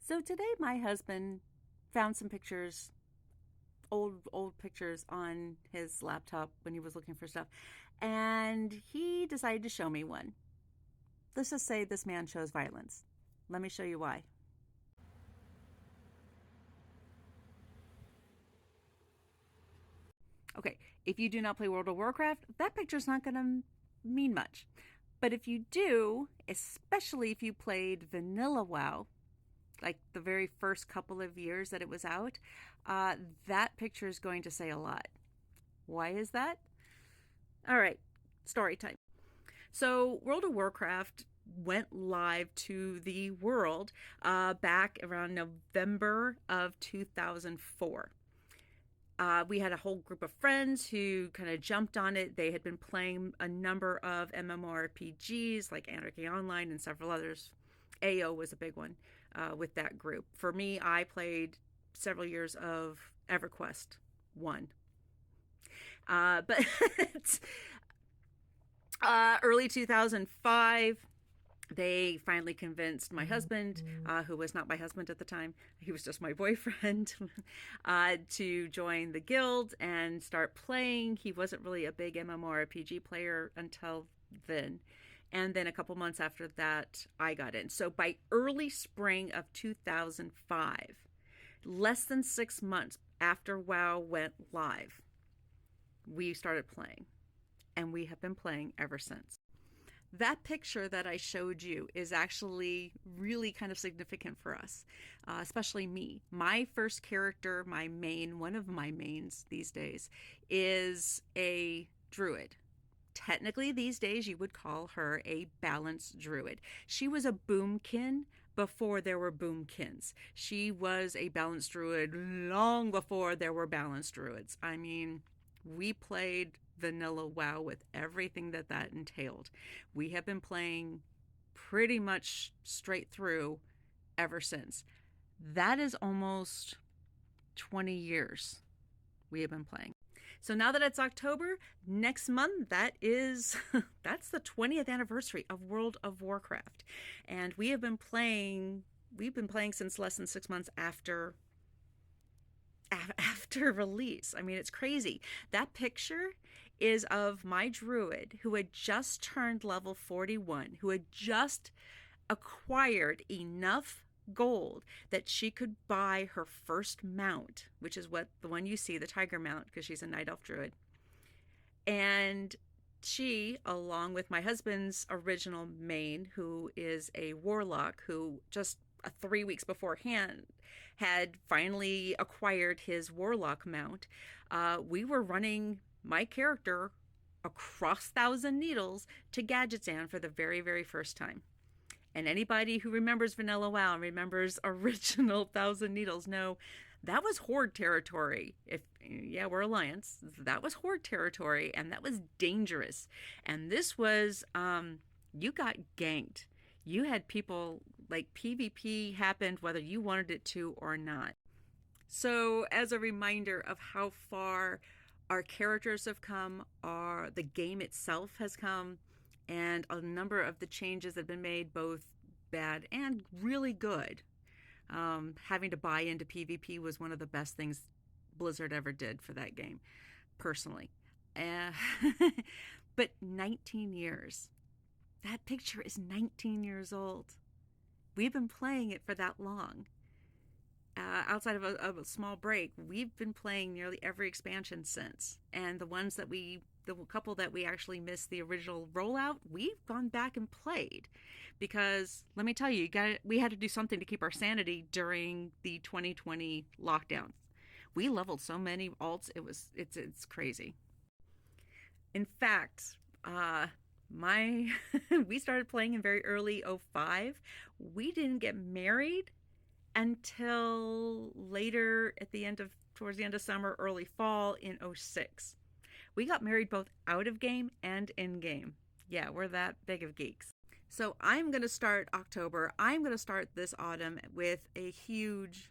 So today my husband found some pictures, old pictures on his laptop when he was looking for stuff, and he decided to show me one. Let's just say this man shows violence. Let me show you why. Okay, if you do not play World of Warcraft, that picture's not going to mean much. But if you do, especially if you played Vanilla WoW, like the very first couple of years that it was out, that picture is going to say a lot. Why is that? All right, story time. So, World of Warcraft went live to the world back around November of 2004. We had a whole group of friends who kind of jumped on it. They had been playing a number of MMORPGs like Anarchy Online and several others. AO was a big one with that group. For me, I played several years of EverQuest 1. But early 2005, they finally convinced my husband, who was not my husband at the time, he was just my boyfriend, to join the guild and start playing. He wasn't really a big MMORPG player until then. And then a couple months after that, I got in. So by early spring of 2005, less than 6 months after WoW went live, we started playing. And we have been playing ever since. That picture that I showed you is actually really kind of significant for us, especially me. My first character, one of my mains these days, is a druid. Technically, these days, you would call her a balanced druid. She was a boomkin before there were boomkins. She was a balanced druid long before there were balanced druids. I mean, we played Vanilla WoW with everything that entailed. We have been playing pretty much straight through ever since. That is almost 20 years we have been playing. So now that it's October, next month, that's the 20th anniversary of World of Warcraft. And we've been playing since less than 6 months after release. I mean, it's crazy. That picture is of my druid who had just turned level 41, who had just acquired enough gold that she could buy her first mount, which is the one you see, the tiger mount, because she's a night elf druid. And she, along with my husband's original main, who is a warlock, who just 3 weeks beforehand had finally acquired his warlock mount, we were running my character across Thousand Needles to Gadgetzan for the very, very first time. And anybody who remembers Vanilla WoW and remembers original Thousand Needles know that was Horde territory. We're Alliance. That was Horde territory, and that was dangerous. And this was, you got ganked. You had people, like, PvP happened whether you wanted it to or not. So as a reminder of how far our characters have come, the game itself has come, and a number of the changes that have been made, both bad and really good. Having to buy into PvP was one of the best things Blizzard ever did for that game, personally. But 19 years. That picture is 19 years old. We've been playing it for that long. Outside of a small break, we've been playing nearly every expansion since. And the couple that we actually missed the original rollout, we've gone back and played. Because let me tell you, we had to do something to keep our sanity during the 2020 lockdown. We leveled so many alts, it's crazy. In fact, we started playing in very early 2005. We didn't get married until later towards the end of summer, early fall in 2006. We got married both out of game and in game. Yeah, we're that big of geeks. So I'm going to start October. I'm going to start this autumn with a huge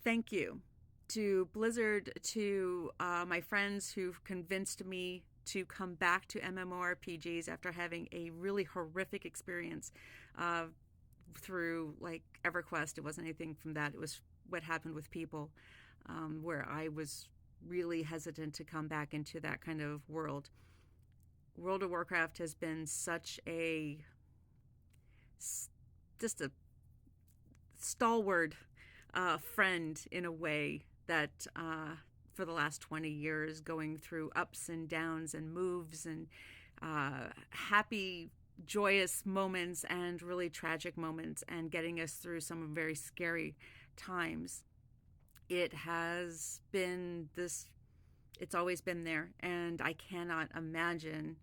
thank you to Blizzard, to my friends who've convinced me to come back to MMORPGs after having a really horrific experience through like EverQuest. It wasn't anything from that. It was what happened with people, where I was really hesitant to come back into that kind of world. World of Warcraft has been such a just a stalwart friend in a way that for the last 20 years, going through ups and downs and moves and happy, joyous moments and really tragic moments, and getting us through some very scary times. It has been this, it's always been there, and I cannot imagine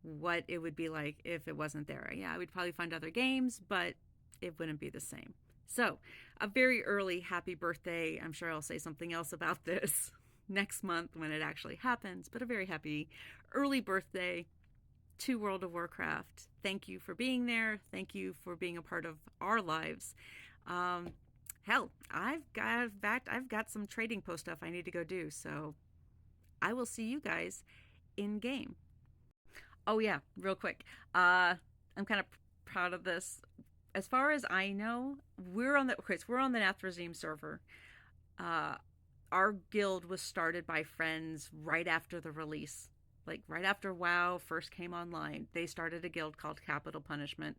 what it would be like if it wasn't there. Yeah, we'd probably find other games, but it wouldn't be the same. So, a very early happy birthday. I'm sure I'll say something else about this next month when it actually happens, but a very happy early birthday to World of Warcraft. Thank you for being there. Thank you for being a part of our lives. Hell, I've got some trading post stuff I need to go do, so I will see you guys in game. Oh yeah, real quick. I'm kind of proud of this. As far as I know, we're on the Nathrazim server. Our guild was started by friends right after the release, like right after WoW first came online. They started a guild called Capital Punishment.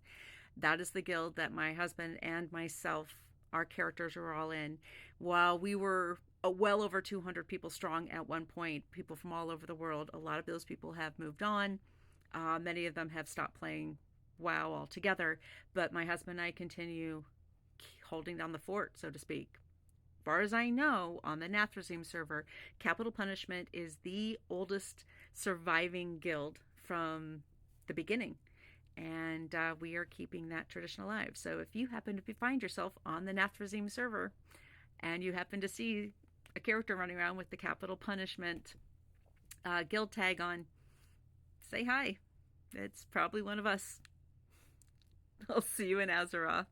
That is the guild that my husband and myself, our characters, were all in. While we were well over 200 people strong at one point, people from all over the world. A lot of those people have moved on. Many of them have stopped playing WoW altogether, but my husband and I continue holding down the fort, so to speak. As far as I know, on the Nathrazim server, Capital Punishment is the oldest surviving guild from the beginning, and we are keeping that tradition alive. So if you happen to find yourself on the Nathrazim server and you happen to see a character running around with the Capital Punishment guild tag on, say hi. It's probably one of us. I'll see you in Azeroth.